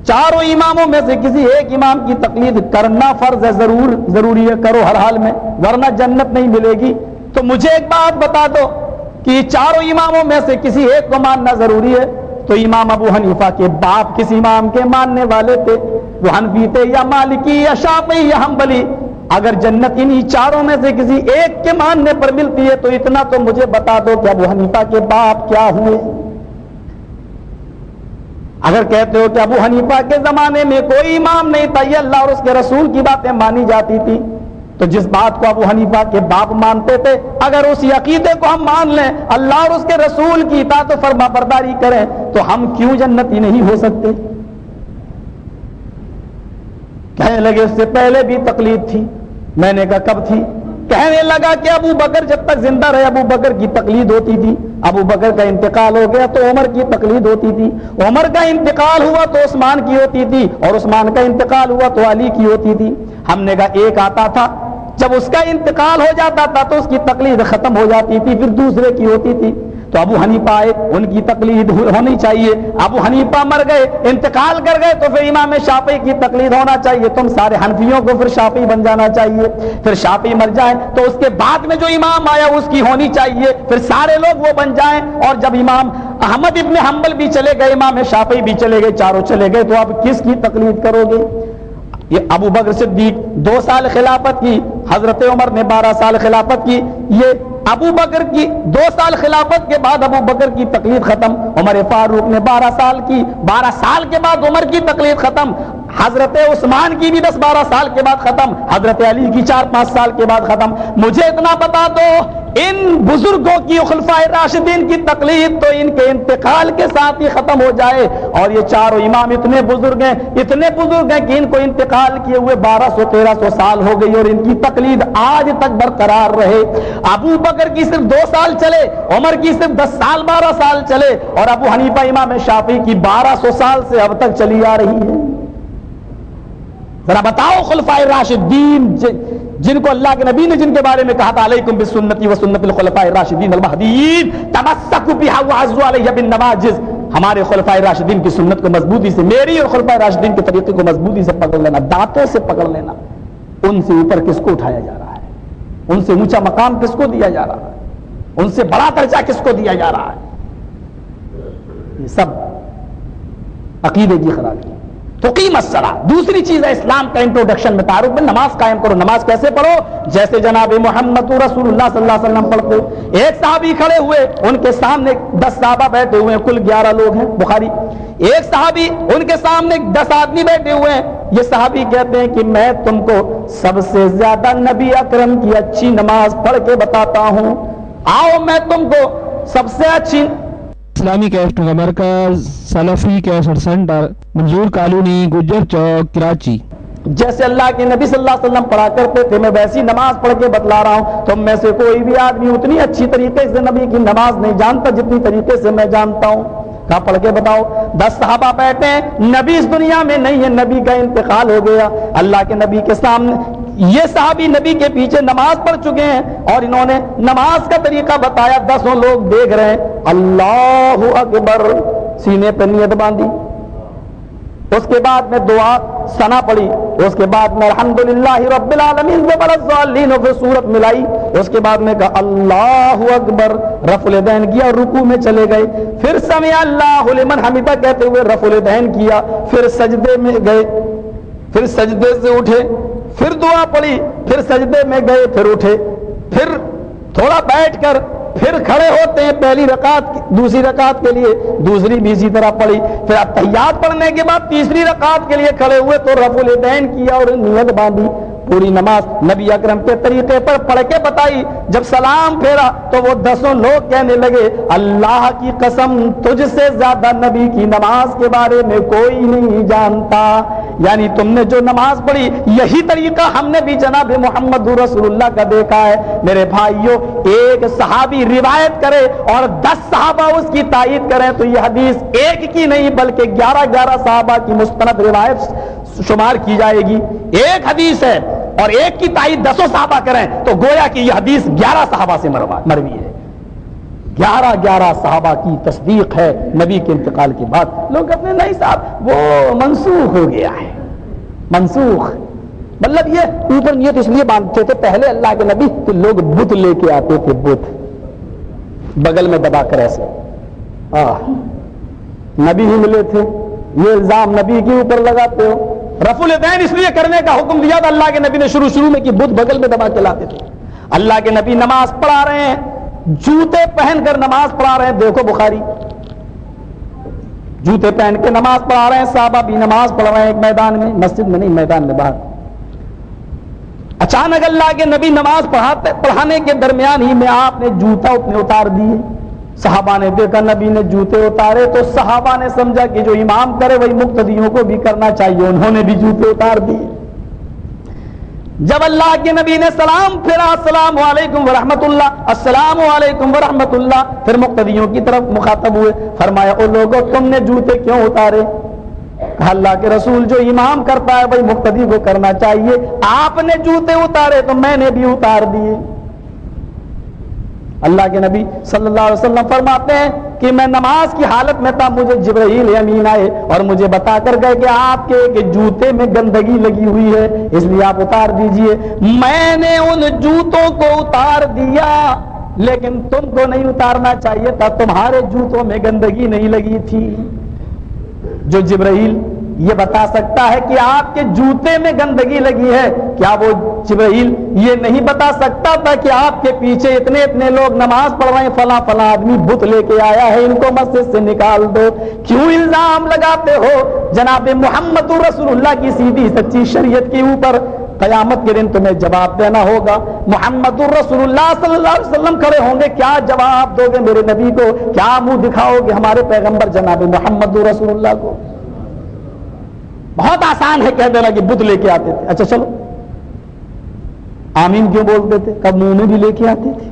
چاروں اماموں میں سے کسی ایک امام کی تقلید کرنا فرض ہے, ضروری ہے, کرو ہر حال میں, ورنہ جنت نہیں ملے گی. تو مجھے ایک بات بتا دو, کہ چاروں اماموں میں سے کسی ایک کو ماننا ضروری ہے، تو امام ابو حنیفہ کے باپ کس امام کے ماننے والے تھے؟ وہ حنفی تھے یا مالکی یا شافعی یا حنبلی؟ اگر جنت انہی چاروں میں سے کسی ایک کے ماننے پر ملتی ہے تو اتنا تو مجھے بتا دو کہ ابو حنیفہ کے باپ کیا ہوئے؟ اگر کہتے ہو کہ ابو حنیفہ کے زمانے میں کوئی امام نہیں تھا، یہ اللہ اور اس کے رسول کی باتیں مانی جاتی تھی، تو جس بات کو ابو حنیفہ کے باپ مانتے تھے، اگر اس عقیدے کو ہم مان لیں، اللہ اور اس کے رسول کی اطاعت و فرما برداری کریں، تو ہم کیوں جنتی نہیں ہو سکتے؟ کہنے لگے اس سے پہلے بھی تقلید تھی۔ میں نے کہا کب تھی؟ کہنے لگا کہ ابو بکر جب تک زندہ رہے ابو بکر کی تقلید ہوتی تھی، ابو بکر کا انتقال ہو گیا تو عمر کی تقلید ہوتی تھی، عمر کا انتقال ہوا تو عثمان کی ہوتی تھی، اور عثمان کا انتقال ہوا تو علی کی ہوتی تھی۔ ہم نے کہا ایک آتا تھا، جب اس کا انتقال ہو جاتا تھا تو اس کی تقلید ختم ہو جاتی تھی، پھر دوسرے کی ہوتی تھی۔ تو ابو حنیفہ آئے، ان کی تقلید ہونی چاہیے، ابو حنیفہ مر گئے، انتقال کر گئے، تو پھر امام شافعی کی تقلید ہونا چاہیے، تم سارے حنفیوں کو پھر شافعی بن جانا چاہیے۔ پھر شافعی مر جائیں تو اس کے بعد میں جو امام آیا اس کی ہونی چاہیے، پھر سارے لوگ وہ بن جائیں۔ اور جب امام احمد ابن حنبل بھی چلے گئے، امام شافعی بھی چلے گئے، چاروں چلے گئے، تو اب کس کی تقلید کرو گے؟ یہ ابو بکر صدیق 2 سال خلافت کی، حضرت عمر نے 12 سال خلافت کی، یہ ابو بکر کی 2 سال خلافت کے بعد ابو بکر کی تقلید ختم، عمر فاروق نے 12 سال کی، 12 سال کے بعد عمر کی تقلید ختم، حضرت عثمان کی بھی 10-12 سال کے بعد ختم، حضرت علی کی 4-5 سال کے بعد ختم۔ مجھے اتنا بتا دو، ان بزرگوں کی خلفائے راشدین کی تقلید تو ان کے انتقال کے ساتھ ہی ختم ہو جائے، اور یہ چاروں امام اتنے بزرگ ہیں کہ ان کو انتقال کیے ہوئے 1200-1300 سال ہو گئی، اور ان کی تقلید آج تک برقرار رہے۔ ابو بکر کی صرف 2 سال چلے، عمر کی صرف 10 سال 12 سال چلے، اور ابو حنیفہ امام شافعی کی 1200 سال سے اب تک چلی آ رہی ہے۔ ذرا بتاؤ خلفائے راشدین جن کو اللہ کے نبی نے جن کے بارے میں کہا تھا علیکم بسنتی و سنت الخلفاء الراشدین المہدیین تمسکوا بہا وعضوا علیہ بالنواجذ، ہمارے خلفائے راشدین کی سنت کو مضبوطی سے، میری اور خلفائے راشدین کے طریقے کو مضبوطی سے پکڑ لینا، دانتوں سے پکڑ لینا۔ ان سے اوپر کس کو اٹھایا جا رہا ہے؟ ان سے اونچا مقام کس کو دیا جا رہا ہے؟ ان سے بڑا درجہ کس کو دیا جا رہا ہے؟ یہ سب عقیدے کی خرابی۔ تقیم الصلاۃ، دوسری چیز ہے اسلام کا انٹروڈکشن میں تعارف میں، نماز قائم کرو۔ نماز کیسے پڑھو؟ جیسے جناب محمد رسول اللہ صلی اللہ علیہ وسلم پڑھتے۔ ایک صحابی کھڑے ہوئے، ان کے سامنے 10 صحابہ بیٹھے ہوئے ہیں، کل 11 لوگ ہیں، بخاری۔ ایک صحابی، ان کے سامنے 10 آدمی بیٹھے ہوئے ہیں، یہ صحابی کہتے ہیں کہ میں تم کو سب سے زیادہ نبی اکرم کی اچھی نماز پڑھ کے بتاتا ہوں، آؤ میں تم کو سب سے اچھی۔ اسلامی کیسٹ کا مرکز سلفی کیسٹ سینٹر، منظور کالونی، گجر چوک، کراچی۔ جیسے اللہ کے نبی صلی اللہ علیہ وسلم پڑھا کرتے تھے میں ویسی نماز پڑھ کے بتلا رہا ہوں۔ تم میں سے کوئی بھی آدمی اتنی اچھی طریقے سے نبی کی نماز نہیں جانتا جتنی طریقے سے میں جانتا ہوں۔ کہاں پڑھ کے بتاؤ؟ 10 صحابہ بیٹھے ہیں، نبی اس دنیا میں نہیں ہے، نبی کا انتقال ہو گیا، اللہ کے نبی کے سامنے یہ صحابی نبی کے پیچھے نماز پڑھ چکے ہیں، اور انہوں نے نماز کا طریقہ بتایا، 10 لوگ دیکھ رہے ہیں، اللہ اکبر، سینے پہ نیت باندھی، اس کے بعد میں دعا ثنا پڑھی، اس کے بعد میں الحمدللہ رب العالمین والضالین پھر سورت ملائی، اس کے بعد میں کہا اللہ اکبر، رفع الیدین کیا اور رکوع میں چلے گئے، پھر سمع اللہ لمن حمدہ کہتے ہوئے رفع الیدین کیا، پھر سجدے میں گئے، پھر سجدے سے اٹھے، پھر دعا پڑھی، پھر سجدے میں گئے، پھر اٹھے، پھر تھوڑا بیٹھ کر پھر کھڑے ہوتے ہیں پہلی رکعت دوسری رکعت کے لیے، دوسری بھی اسی طرح پڑھی، پھر تحیات پڑھنے کے بعد تیسری رکعت کے لیے کھڑے ہوئے تو رفع الیدین کیا اور نیت باندھی۔ پوری نماز نبی اکرم کے طریقے پر پڑھ کے بتائی۔ جب سلام پھیرا تو وہ 10 لوگ کہنے لگے اللہ کی قسم تجھ سے زیادہ نبی کی نماز کے بارے میں کوئی نہیں جانتا، یعنی تم نے جو نماز پڑھی یہی طریقہ ہم نے بھی جناب محمد رسول اللہ کا دیکھا ہے۔ میرے بھائیوں، ایک صحابی روایت کرے اور 10 صحابہ اس کی تائید کریں تو یہ حدیث ایک کی نہیں بلکہ 11 صحابہ کی مستند روایت شمار کی جائے گی۔ ایک حدیث ہے اور ایک کی تائید 10 صحابہ کریں تو گویا کہ یہ حدیث 11 صحابہ سے مروی ہے۔ 11 صحابہ کی تصدیق ہے نبی کے انتقال کے بعد۔ لوگ اپنے نہیں صاحب وہ منسوخ ہو گیا ہے، منسوخ مطلب یہ اوپر نیت اس لیے باندھتے تھے پہلے اللہ کے نبی کہ لوگ بت لے کے آتے تھے، بت بغل میں دبا کر ایسے. نبی ہی ملے تھے, یہ الزام نبی کے اوپر لگاتے ہو. رفع الیدین اس لیے کرنے کا حکم دیا تھا اللہ کے نبی نے شروع میں کہ بت بغل میں دبا کے لاتے تھے. اللہ کے نبی نماز پڑھا رہے ہیں, جوتے پہن کر نماز پڑھا رہے ہیں. دیکھو بخاری, جوتے پہن کے نماز پڑھا رہے ہیں, صحابہ بھی نماز پڑھ رہے ہیں ایک میدان میں, مسجد میں نہیں, میدان میں باہر. اچانک اللہ کے نبی نماز پڑھانے کے درمیان ہی میں آپ نے جوتا اپنے اتار دیے. صحابہ نے دیکھا نبی نے جوتے اتارے تو صحابہ نے سمجھا کہ جو امام کرے وہی مقتدیوں کو بھی کرنا چاہیے, انہوں نے بھی جوتے اتار دیے. جب اللہ کے نبی نے سلام پھیرا, السلام علیکم ورحمۃ اللہ, السلام علیکم ورحمۃ اللہ, پھر مقتدیوں کی طرف مخاطب ہوئے, فرمایا او لوگو تم نے جوتے کیوں اتارے؟ کہا اللہ کے رسول جو امام کرتا ہے وہی مقتدی کو کرنا چاہیے, آپ نے جوتے اتارے تو میں نے بھی اتار دیے. اللہ کے نبی صلی اللہ علیہ وسلم فرماتے ہیں کہ میں نماز کی حالت میں تھا, مجھے جبرائیل امین آئے اور مجھے بتا کر گئے کہ آپ کے جوتے میں گندگی لگی ہوئی ہے, اس لیے آپ اتار دیجئے. میں نے ان جوتوں کو اتار دیا, لیکن تم کو نہیں اتارنا چاہیے تھا, تمہارے جوتوں میں گندگی نہیں لگی تھی. جو جبرائیل یہ بتا سکتا ہے کہ آپ کے جوتے میں گندگی لگی ہے, کیا وہ جبرائیل یہ نہیں بتا سکتا تھا کہ آپ کے پیچھے اتنے لوگ نماز پڑھ رہے ہیں, فلاں آدمی بت لے کے آیا ہے, ان کو مسجد سے نکال دو؟ کیوں الزام لگاتے ہو جناب محمد رسول اللہ کی سیدھی سچی شریعت کے اوپر؟ قیامت کے دن تمہیں جواب دینا ہوگا. محمد رسول اللہ صلی اللہ علیہ وسلم کھڑے ہوں گے, کیا جواب دو گے میرے نبی کو؟ کیا منہ دکھاؤ گے ہمارے پیغمبر جناب محمد رسول اللہ کو؟ بہت آسان ہے کہہ دینا کہ بت لے کے آتے تھے. اچھا چلو, آمین کیوں بولتے تھے؟ کب منہ میں بھی لے کے آتے تھے.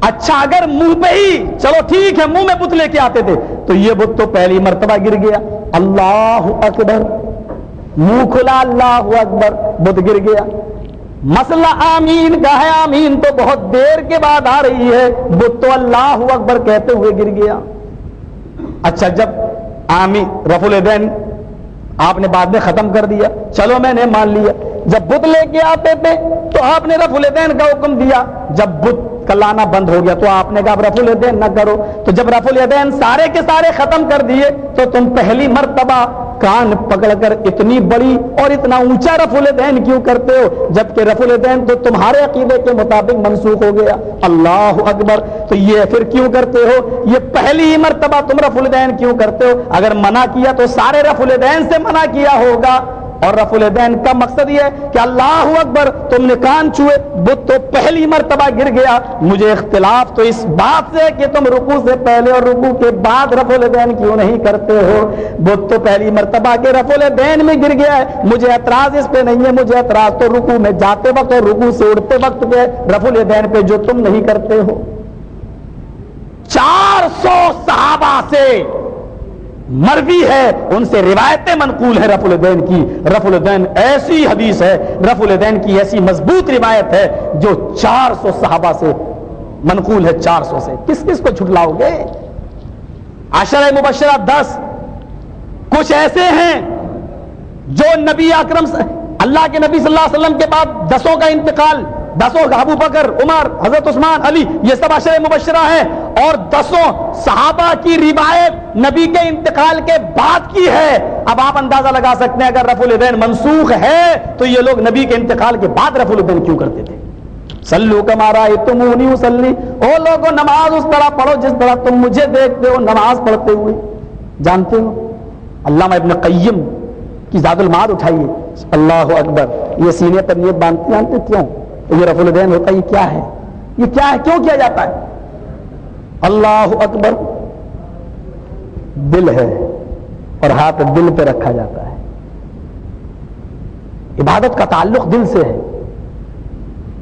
اچھا اگر منہ پہ ہی, چلو ٹھیک ہے, منہ میں بت لے کے آتے تھے تو یہ بت تو پہلی مرتبہ گر گیا. اللہ اکبر, منہ کھلا اللہ اکبر, بت گر گیا. مسئلہ آمین کا ہے, آمین تو بہت دیر کے بعد آ رہی ہے, بت تو اللہ اکبر کہتے ہوئے گر گیا. اچھا جب آمین رفع الیدین آپ نے بعد میں ختم کر دیا, چلو میں نے مان لیا. جب بت لے کے آتے تھے تو آپ نے رفع الیدین کا حکم دیا, جب بت کا لانا بند ہو گیا تو آپ نے کہا اب رفع الیدین نہ کرو. تو جب رفع الیدین سارے کے سارے ختم کر دیے تو تم پہلی مرتبہ کان پکڑ کر اتنی بڑی اور اتنا اونچا رفع الیدین کیوں کرتے ہو, جبکہ رفع الیدین تو تمہارے عقیدے کے مطابق منسوخ ہو گیا؟ اللہ اکبر. تو یہ پھر کیوں کرتے ہو؟ یہ پہلی مرتبہ تم رفع الیدین کیوں کرتے ہو؟ اگر منع کیا تو سارے رفع الیدین سے منع کیا ہوگا. اور رفع الیدین کا مقصد یہ ہے کہ اللہ اکبر تم نے کان چھوئے, بت تو پہلی مرتبہ گر گیا. مجھے اختلاف تو اس بات سے کہ تم رکوع سے پہلے اور رکوع کے بعد رفع الیدین کیوں نہیں کرتے ہو. بت تو پہلی مرتبہ کے رفع الیدین میں گر گیا ہے, مجھے اعتراض اس پہ نہیں ہے. مجھے اعتراض تو رکوع میں جاتے وقت اور رکوع سے اٹھتے وقت کے رفع الیدین پہ جو تم نہیں کرتے ہو. 400 صحابہ سے مروی ہے, ان سے روایتیں منقول ہے رفع الیدین کی. رفع الیدین ایسی حدیث ہے, رفع الیدین کی ایسی مضبوط روایت ہے جو 400 صحابہ سے منقول ہے. 400 سے کس کس کو جھٹلاؤ گے؟ عشرہ مبشرہ 10 کچھ ایسے ہیں جو نبی اکرم اللہ کے نبی صلی اللہ علیہ وسلم کے بعد 10 کا انتقال, 10 ابو بکر, عمر, حضرت عثمان, علی, یہ سب عشرہ مبشرہ ہیں, اور 10 صحابہ کی روایت نبی کے انتقال کے بعد کی ہے. اب آپ اندازہ لگا سکتے ہیں اگر رفع الیدین منسوخ ہے تو یہ لوگ نبی کے انتقال کے بعد رفع الیدین کیوں کرتے تھے؟ صلو کما رأیتمونی اصلی, او لوگوں نماز اس طرح پڑھو جس طرح تم مجھے دیکھتے ہو نماز پڑھتے ہوئے. جانتے ہو علامہ ابن قیم کی زاد المعاد اٹھائیے, اللہ اکبر, یہ سینے پر نیت باندھتے ہیں کیوں؟ یہ رفع الیدین ہوتا ہے, یہ کیا ہے؟ یہ کیا ہے, کیوں کیا جاتا ہے؟ اللہ اکبر, دل ہے اور ہاتھ دل پہ رکھا جاتا ہے. عبادت کا تعلق دل سے ہے,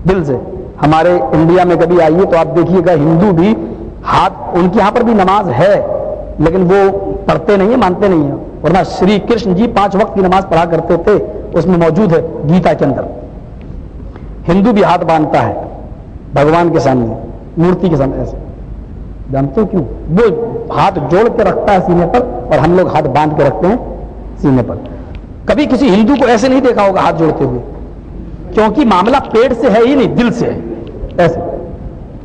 دل سے. ہمارے انڈیا میں کبھی آئیے تو آپ دیکھیے گا ہندو بھی ہاتھ, ان کے یہاں پر بھی نماز ہے لیکن وہ پڑھتے نہیں ہیں, مانتے نہیں ہیں, ورنہ شری کرشن جی 5 وقت کی نماز پڑھا کرتے تھے, اس میں موجود ہے گیتا کے اندر. ہندو بھی ہاتھ باندھتا ہے بھگوان کے سامنے, مورتی کے سامنے ایسے. جانتے ہو کیوں؟ وہ ہاتھ جوڑ کے رکھتا ہے سینے پر اور ہم لوگ ہاتھ باندھ کے رکھتے ہیں سینے پر. کبھی کسی ہندو کو ایسے نہیں دیکھا ہوگا ہاتھ جوڑتے ہوئے, کیونکہ معاملہ پیٹ سے ہے ہی نہیں, دل سے ہے. ایسے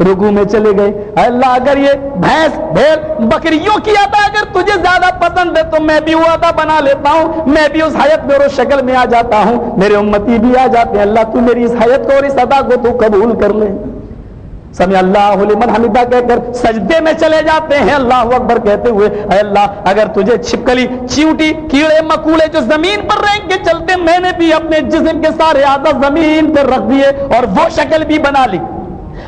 رکوع میں چلے گئے. اے اللہ اگر یہ بھینس بھیڑ بکریوں کی عطا اگر تجھے زیادہ پسند ہے تو میں بھی وہ عطا بنا لیتا ہوں, میں بھی اس حیت میں اور اس شکل میں آ جاتا ہوں, میرے امتی بھی آ جاتے ہیں. اللہ تو میری اس حیت کو اور اس عطا کو تو قبول کر لے. سمع اللہ لمن حمدہ کہہ کر سجدے میں چلے جاتے ہیں اللہ اکبر کہتے ہوئے. اے اللہ اگر تجھے چھپکلی چیونٹی کیڑے مکوڑے جو زمین پر رینگ کے چلتے میں نے بھی اپنے جسم کے سارے اعضاء زمین پر رکھ دیے اور وہ شکل بھی بنا لی,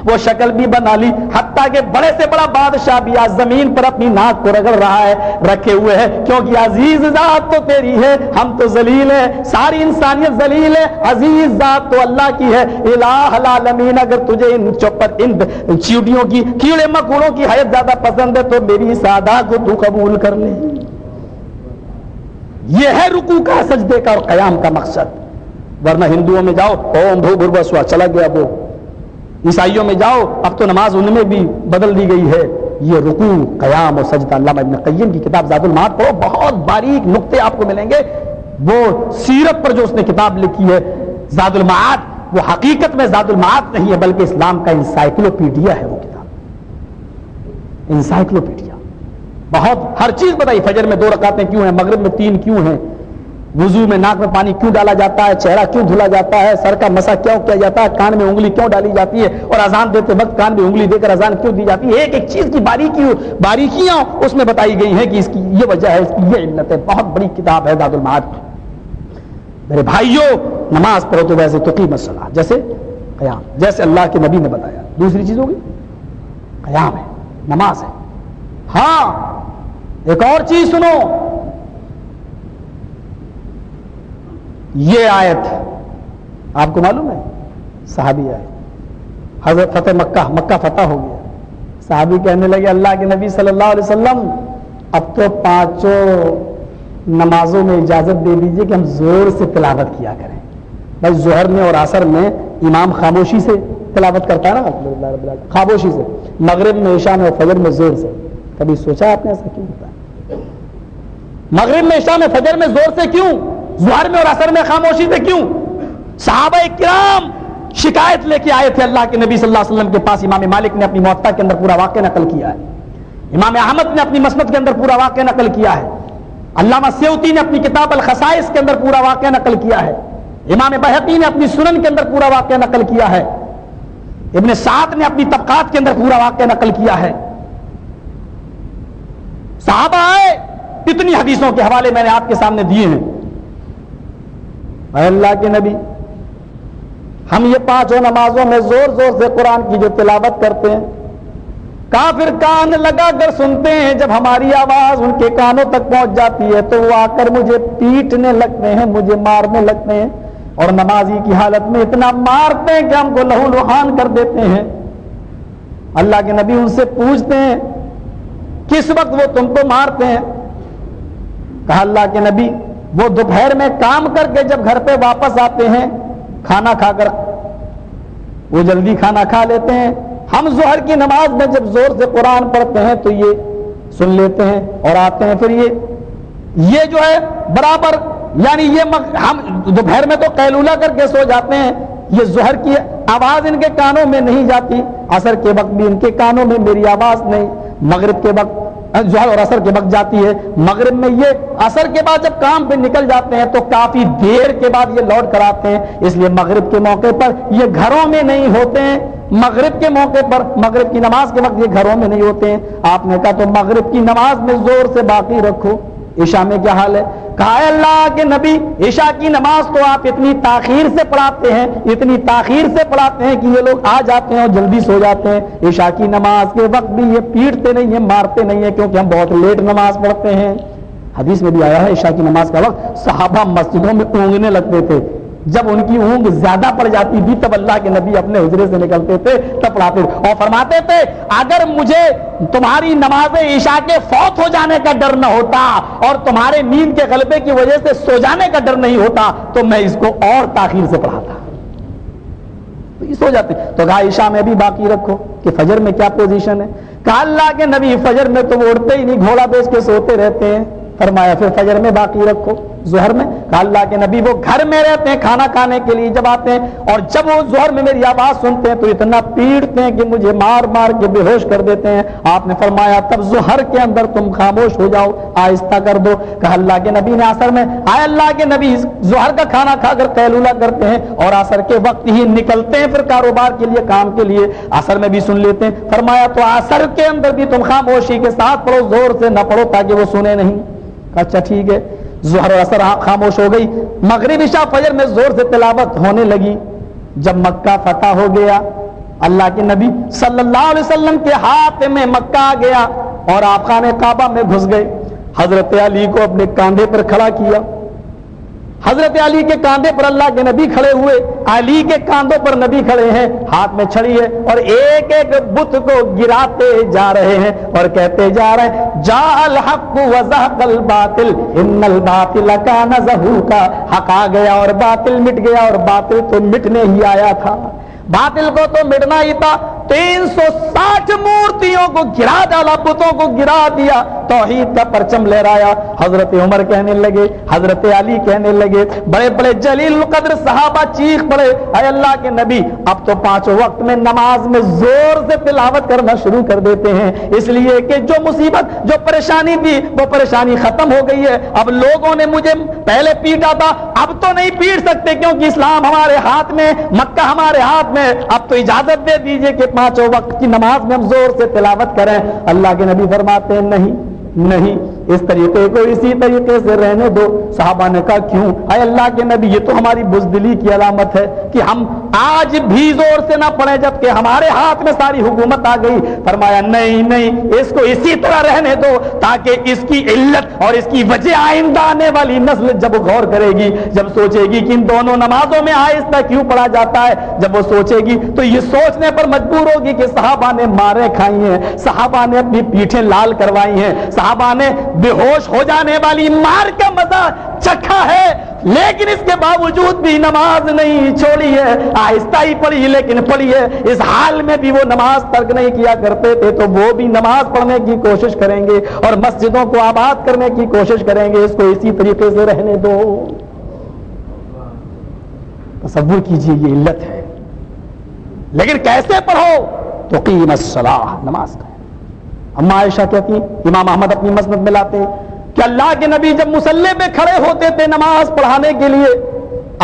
وہ شکل بھی بنا لی, حتیٰ کہ بڑے سے بڑا بادشاہ بھی آج زمین پر اپنی ناک کو رگڑ رہا ہے رکھے ہوئے ہے, کیونکہ عزیز ذات تو تیری ہے, ہم تو ذلیل ہیں, ساری انسانیت ذلیل ہے, عزیز ذات تو اللہ کی ہے. الہ العالمین اگر تجھے ان چیونٹیوں کی کیڑے مکوڑوں کی حیت زیادہ پسند ہے تو میری اس ادا کو تو قبول کر لے. یہ ہے رکوع کا, سجدے کا اور قیام کا مقصد. ورنہ ہندوؤں میں جاؤ اوم بھو بھربسوا چلا گیا وہ, عیسائیوں میں جاؤ اب تو نماز ان میں بھی بدل دی گئی ہے. یہ رکوع قیام اور سجدہ. علامہ ابن قیم کی کتاب زاد المعاد پڑھو, بہت باریک نقطے آپ کو ملیں گے. وہ سیرت پر جو اس نے کتاب لکھی ہے زاد المعاد, وہ حقیقت میں زاد المعاد نہیں ہے بلکہ اسلام کا انسائکلوپیڈیا ہے. وہ کتاب انسائکلوپیڈیا, بہت ہر چیز بتائی. فجر میں 2 رکعتیں کیوں ہیں, مغرب میں 3 کیوں ہیں, وضو میں ناک میں پانی کیوں ڈالا جاتا ہے, چہرہ کیوں دھلا جاتا ہے, سر کا مسح کیوں کیا جاتا ہے, کان میں انگلی کیوں ڈالی جاتی ہے, اور اذان دیتے وقت کان میں انگلی دے کر اذان کیوں دی جاتی ہے. ایک ایک چیز کی باریکیاں اس میں بتائی گئی ہیں کہ اس کی یہ وجہ ہے, اس کی یہ علت ہے. بہت بڑی کتاب ہے زاد المعاد. میرے بھائیوں, نماز پڑھو تو ویسے تقیم الصلاۃ, جیسے قیام, جیسے اللہ کے نبی نے بتایا. دوسری چیز ہوگی قیام ہے, نماز ہے. ہاں ایک اور چیز سنو, یہ آیت آپ کو معلوم ہے صحابی آئے, حضرت فتح مکہ فتح ہو گیا. صحابی کہنے لگے اللہ کے نبی صلی اللہ علیہ وسلم اب تو 5 نمازوں میں اجازت دے دیجئے کہ ہم زور سے تلاوت کیا کریں. بھائی ظہر میں اور عصر میں امام خاموشی سے تلاوت کرتا ہے نا, خاموشی سے. مغرب میں عشاء میں اور فجر میں زور سے. کبھی سوچا آپ نے ایسا کیوں ہوتا ہے؟ مغرب میں عشاء میں فجر میں زور سے کیوں, ظہر میں اور عصر میں خاموشی سے کیوں؟ صحابہ کرام شکایت لے کے آئے تھے اللہ کے نبی صلی اللہ علیہ وسلم کے پاس. امام مالک نے اپنی موطا کے اندر پورا واقعہ نقل کیا ہے, امام احمد نے اپنی مسند کے اندر پورا واقعہ نقل کیا ہے, علامہ سیوطی نے اپنی کتاب الخصائص کے اندر پورا واقعہ نقل کیا ہے, امام بہقی نے اپنی سنن کے اندر پورا واقعہ نقل کیا ہے, ابن سعد نے اپنی طبقات کے اندر پورا واقعہ نقل کیا ہے. صحابہ آئے, اتنی حدیثوں کے حوالے میں نے آپ کے سامنے دیے ہیں. اے اللہ کے نبی, ہم یہ 5 نمازوں میں زور زور سے قرآن کی جو تلاوت کرتے ہیں, کافر کان لگا کر سنتے ہیں. جب ہماری آواز ان کے کانوں تک پہنچ جاتی ہے تو وہ آ کر مجھے پیٹنے لگتے ہیں, مجھے مارنے لگتے ہیں, اور نمازی کی حالت میں اتنا مارتے ہیں کہ ہم کو لہو لہان کر دیتے ہیں. اللہ کے نبی ان سے پوچھتے ہیں کس وقت وہ تم کو مارتے ہیں؟ کہا اللہ کے نبی وہ دوپہر میں کام کر کے جب گھر پہ واپس آتے ہیں, کھانا کھا کر, وہ جلدی کھانا کھا لیتے ہیں. ہم ظہر کی نماز میں جب زور سے قرآن پڑھتے ہیں تو یہ سن لیتے ہیں اور آتے ہیں. پھر یہ جو ہے برابر, یعنی یہ ہم دوپہر میں تو قیلولہ کر کے سو جاتے ہیں, یہ ظہر کی آواز ان کے کانوں میں نہیں جاتی, عصر کے وقت بھی ان کے کانوں میں میری آواز نہیں, مغرب کے وقت ظہر اور عصر کے وقت جاتی ہے. مغرب میں یہ عصر کے بعد جب کام پہ نکل جاتے ہیں تو کافی دیر کے بعد یہ لوٹ کر آتے ہیں, اس لیے مغرب کے موقع پر یہ گھروں میں نہیں ہوتے ہیں. مغرب کے موقع پر, مغرب کی نماز کے وقت یہ گھروں میں نہیں ہوتے ہیں. آپ نے کہا تو مغرب کی نماز میں زور سے باقی رکھو. عشاء میں کیا حال ہے؟ کہا اللہ کے نبی عشاء کی نماز تو آپ اتنی تاخیر سے پڑھاتے ہیں, اتنی تاخیر سے پڑھاتے ہیں کہ یہ لوگ آ جاتے ہیں اور جلدی سو جاتے ہیں. عشاء کی نماز کے وقت بھی یہ پیٹتے نہیں ہیں, مارتے نہیں ہیں, کیونکہ ہم بہت لیٹ نماز پڑھتے ہیں. حدیث میں بھی آیا ہے عشاء کی نماز کا وقت صحابہ مسجدوں میں اونگنے لگتے تھے. جب ان کی اونگ زیادہ پڑ جاتی تھی تب اللہ کے نبی اپنے حجرے سے نکلتے تھے, تب پڑھاتے اور فرماتے تھے اگر مجھے تمہاری نماز عشاء کے فوت ہو جانے کا ڈر نہ ہوتا اور تمہارے نیند کے غلبے کی وجہ سے سو جانے کا ڈر نہیں ہوتا تو میں اس کو اور تاخیر سے پڑھاتا. تو یہ سو جاتے. تو کہا عشاء میں بھی باقی رکھو. کہ فجر میں کیا پوزیشن ہے؟ کہا اللہ کے نبی فجر میں تو وہ اڑتے ہی نہیں, گھوڑا بیچ کے سوتے رہتے ہیں. فرمایا پھر فجر میں باقی رکھو. ظہر میں؟ کہا اللہ کے نبی وہ گھر میں رہتے ہیں کھانا کھانے کے لیے جب آتے ہیں اور جب وہ ظہر میں میری آواز سنتے ہیں تو اتنا پیٹتے ہیں کہ مجھے مار مار کے بے ہوش کر دیتے ہیں. آپ نے فرمایا تب ظہر کے اندر تم خاموش ہو جاؤ, آہستہ کر دو. کہا اللہ کے نبی نے عصر میں, آئے اللہ کے نبی ظہر کا کھانا کھا کر قیلولہ کرتے ہیں اور عصر کے وقت ہی نکلتے ہیں پھر کاروبار کے لیے کام کے لیے, عصر میں بھی سن لیتے ہیں. فرمایا تو عصر کے اندر بھی تم خاموشی کے ساتھ پڑھو, زور سے نہ پڑھو تاکہ وہ سنے نہیں. کہا اچھا ٹھیک ہے. ظہر اور عصر خاموش ہو گئی. مغرب عشاء فجر میں زور سے تلاوت ہونے لگی. جب مکہ فتح ہو گیا, اللہ کے نبی صلی اللہ علیہ وسلم کے ہاتھ میں مکہ آ گیا اور آپ خانہ کعبہ میں گھس گئے. حضرت علی کو اپنے کاندھے پر کھڑا کیا. حضرت علی کے کاندھے پر اللہ کے نبی کھڑے ہوئے, علی کے کاندھوں پر نبی کھڑے ہیں, ہاتھ میں چھڑی ہے اور ایک ایک بت کو گراتے جا رہے ہیں اور کہتے جا رہے ہیں جاء الحق وزهق الباطل ان الباطل کان زهوقا. حق آ گیا اور باطل مٹ گیا, اور باطل تو مٹنے ہی آیا تھا, باطل کو تو مٹنا ہی تھا. 360 مورتیوں کو گرا ڈالا, بتوں کو گرا دیا, توحید کا پرچم لہرایا. حضرت عمر کہنے لگے, حضرت علی کہنے لگے, بڑے بڑے جلیل القدر صحابہ چیخ پڑے اے اللہ کے نبی اب تو 5 وقت میں نماز میں زور سے تلاوت کرنا شروع کر دیتے ہیں, اس لیے کہ جو مصیبت جو پریشانی تھی وہ پریشانی ختم ہو گئی ہے. اب لوگوں نے مجھے پہلے پیٹا تھا, اب تو نہیں پیٹ سکتے کیونکہ اسلام ہمارے ہاتھ میں, مکہ ہمارے ہاتھ میں, اب تو اجازت دے دیجئے کہ 5 وقت کی نماز میں ہم زور سے تلاوت کریں. اللہ کے نبی فرماتے ہیں نہیں نہیں, اس طریقے کو اسی طریقے سے رہنے دو. صحابہ نے کہا کیوں؟ اے اللہ کے نبی یہ تو ہماری بزدلی کی علامت ہے کہ ہم آج بھی زور سے نہ پڑھیں جبکہ ہمارے ہاتھ میں ساری حکومت آ گئی. فرمایا نہیں نہیں, اس کو اسی طرح رہنے دو تاکہ اس کی علت اور اس کی وجہ آئندہ آنے والی نسل جب غور کرے گی, جب سوچے گی کہ ان دونوں نمازوں میں آہستہ کیوں پڑھا جاتا ہے, جب وہ سوچے گی تو یہ سوچنے پر مجبور ہوگی کہ صحابہ نے ماریں کھائی ہیں, صحابہ نے اپنی پیٹھیں لال کروائی ہیں, صحابہ نے بے ہوش ہو جانے والی مار کا مزہ چکھا ہے, لیکن اس کے باوجود بھی نماز نہیں چھوڑی ہے, آہستہ ہی پڑھی لیکن پڑھی ہے. اس حال میں بھی وہ نماز ترک نہیں کیا کرتے تھے, تو وہ بھی نماز پڑھنے کی کوشش کریں گے اور مسجدوں کو آباد کرنے کی کوشش کریں گے. اس کو اسی طریقے سے رہنے دو. تصور کیجئے یہ علت ہے, لیکن کیسے پڑھو؟ تو قیم الصلاۃ, نماز کا. اما عائشہ کہتی ہیں, امام احمد اپنی مسند میں لاتے ہیں کہ اللہ کے نبی جب مصلی پہ کھڑے ہوتے تھے نماز پڑھانے کے لیے,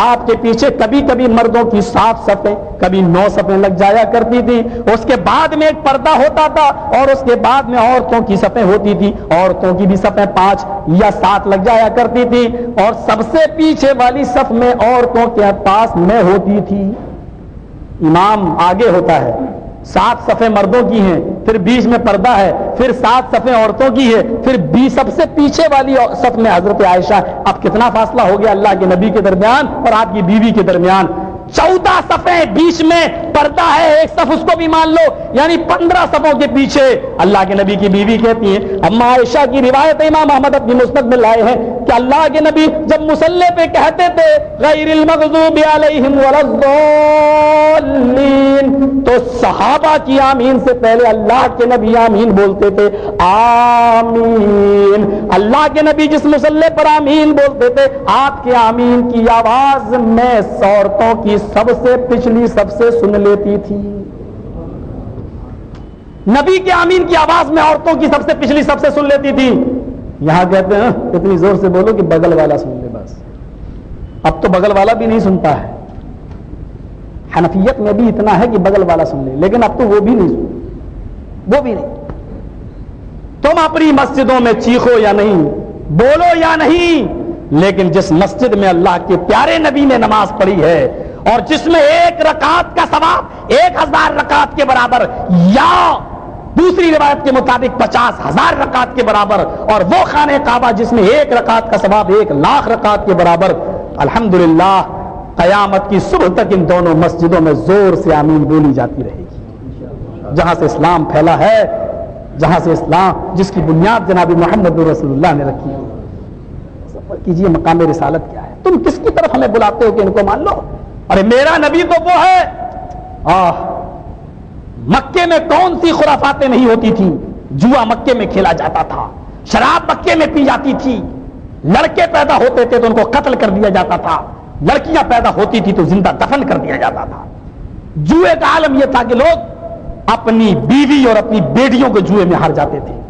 آپ کے پیچھے کبھی کبھی مردوں کی 7 صفیں کبھی 9 صفیں لگ جایا کرتی تھی. اس کے بعد میں ایک پردہ ہوتا تھا اور اس کے بعد میں عورتوں کی صفیں ہوتی تھی. عورتوں کی بھی صفیں 5 یا 7 لگ جایا کرتی تھی, اور سب سے پیچھے والی صف میں عورتوں کے پاس میں ہوتی تھی. امام آگے ہوتا ہے, 7 صفیں مردوں کی ہیں, پھر بیچ میں پردہ ہے, پھر 7 صفیں عورتوں کی ہے, پھر سب سے پیچھے والی صف میں حضرت عائشہ. اب کتنا فاصلہ ہو گیا اللہ کے نبی کے درمیان اور آپ کی بیوی کے درمیان؟ 14 صفیں, بیچ میں پردہ ہے, ایک صف اس کو بھی مان لو, یعنی 15 صفوں کے پیچھے اللہ کے نبی کی بیوی کہتی ہیں. اما عائشہ کی روایت امام احمد اپنی مسند میں لائے ہیں کہ اللہ کے نبی جب مصلی پہ کہتے تھے غیر المغضوب علیہم ولا الضالین, تو صحابہ کی آمین سے پہلے اللہ کے نبی آمین بولتے تھے, آمین. اللہ کے نبی جس مصلی پر آمین بولتے تھے, آپ کے آمین کی آواز میں عورتوں کی سب سے پچھلی سب سے سن لیتی تھی. نبی کے آمین کی آواز میں عورتوں کی سب سے پچھلی سب سے سن لیتی تھی. یہاں کہتے ہیں اتنی زور سے بولو کہ بغل والا سن لے بس. اب تو بغل والا بھی نہیں سنتا ہے. حنفیت میں بھی اتنا ہے کہ بغل والا سن لے, لیکن اب تو وہ بھی نہیں سن, وہ بھی نہیں. تم اپنی مسجدوں میں چیخو یا نہیں, بولو یا نہیں, لیکن جس مسجد میں اللہ کے پیارے نبی نے نماز پڑھی ہے اور جس میں 1 رکعت کا ثواب 1000 رکعت کے برابر, یا دوسری روایت کے مطابق 50,000 رکعت کے برابر, اور وہ خانہ کعبہ جس میں 1 رکعت کا ثواب 1,00,000 رکعت کے برابر, الحمدللہ قیامت کی صبح تک ان دونوں مسجدوں میں زور سے آمین بولی جاتی رہے گی. جہاں سے اسلام پھیلا ہے, جہاں سے اسلام جس کی بنیاد جناب محمد رسول اللہ نے رکھی ہے. سفر کیجئے مقام رسالت کیا ہے. تم کس کی طرف ہمیں بلاتے ہو کہ ان کو مان لو؟ ارے میرا نبی تو وہ ہے. مکے میں کون سی خرافاتیں نہیں ہوتی تھیں. جوا مکے میں کھیلا جاتا تھا, شراب مکے میں پی جاتی تھی, لڑکے پیدا ہوتے تھے تو ان کو قتل کر دیا جاتا تھا، لڑکیاں پیدا ہوتی تھی تو زندہ دفن کر دیا جاتا تھا۔ جوئے کا عالم یہ تھا کہ لوگ اپنی بیوی اور اپنی بیٹیوں کو جوئے میں ہار جاتے تھے۔